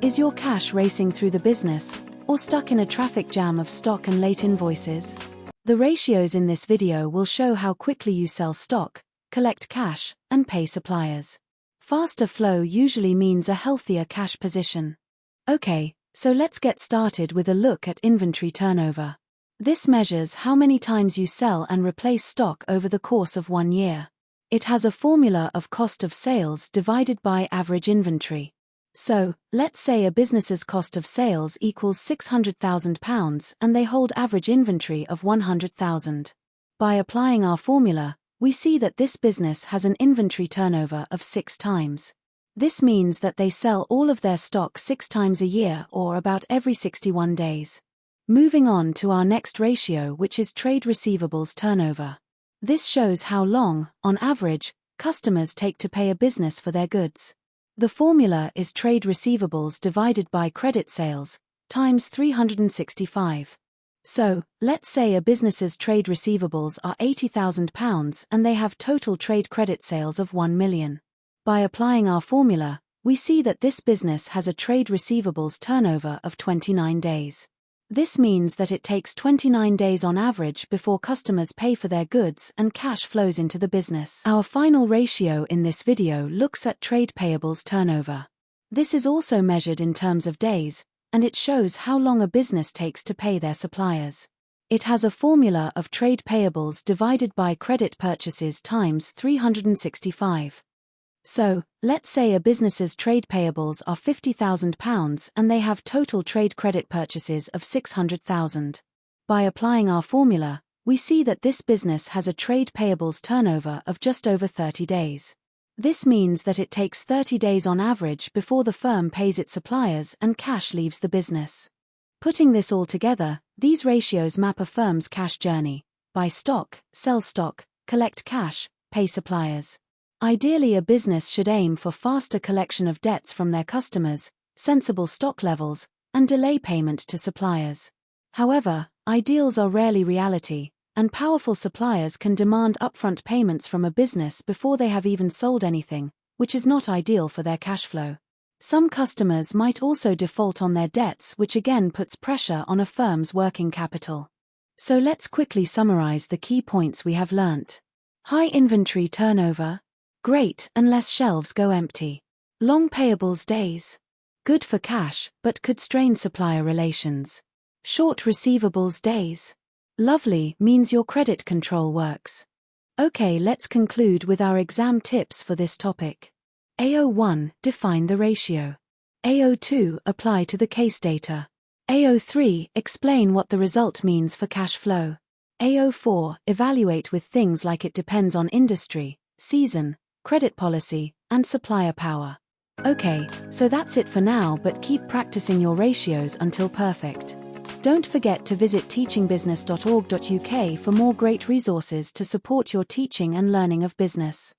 Is your cash racing through the business, or stuck in a traffic jam of stock and late invoices? The ratios in this video will show how quickly you sell stock, collect cash, and pay suppliers. Faster flow usually means a healthier cash position. Okay, so let's get started with a look at inventory turnover. This measures how many times you sell and replace stock over the course of 1 year. It has a formula of cost of sales divided by average inventory. So, let's say a business's cost of sales equals £600,000 and they hold average inventory of £100,000. By applying our formula, we see that this business has an inventory turnover of 6 times. This means that they sell all of their stock 6 times a year, or about every 61 days. Moving on to our next ratio, which is trade receivables turnover. This shows how long, on average, customers take to pay a business for their goods. The formula is trade receivables divided by credit sales, times 365. So, let's say a business's trade receivables are £80,000 and they have total trade credit sales of 1 million. By applying our formula, we see that this business has a trade receivables turnover of 29 days. This means that it takes 29 days on average before customers pay for their goods and cash flows into the business. Our final ratio in this video looks at trade payables turnover. This is also measured in terms of days, and it shows how long a business takes to pay their suppliers. It has a formula of trade payables divided by credit purchases times 365. So, let's say a business's trade payables are £50,000 and they have total trade credit purchases of £600,000. By applying our formula, we see that this business has a trade payables turnover of just over 30 days. This means that it takes 30 days on average before the firm pays its suppliers and cash leaves the business. Putting this all together, these ratios map a firm's cash journey: buy stock, sell stock, collect cash, pay suppliers. Ideally, a business should aim for faster collection of debts from their customers, sensible stock levels, and delay payment to suppliers. However, ideals are rarely reality, and powerful suppliers can demand upfront payments from a business before they have even sold anything, which is not ideal for their cash flow. Some customers might also default on their debts, which again puts pressure on a firm's working capital. So let's quickly summarize the key points we have learnt. High inventory turnover. Great unless shelves go empty. Long payables days. Good for cash, but could strain supplier relations. Short receivables days. Lovely means your credit control works. Okay, let's conclude with our exam tips for this topic. AO1, define the ratio. AO2, apply to the case data. AO3, explain what the result means for cash flow. AO4, evaluate with things like it depends on industry, season, credit policy, and supplier power. Okay, so that's it for now, but keep practicing your ratios until perfect. Don't forget to visit teachingbusiness.org.uk for more great resources to support your teaching and learning of business.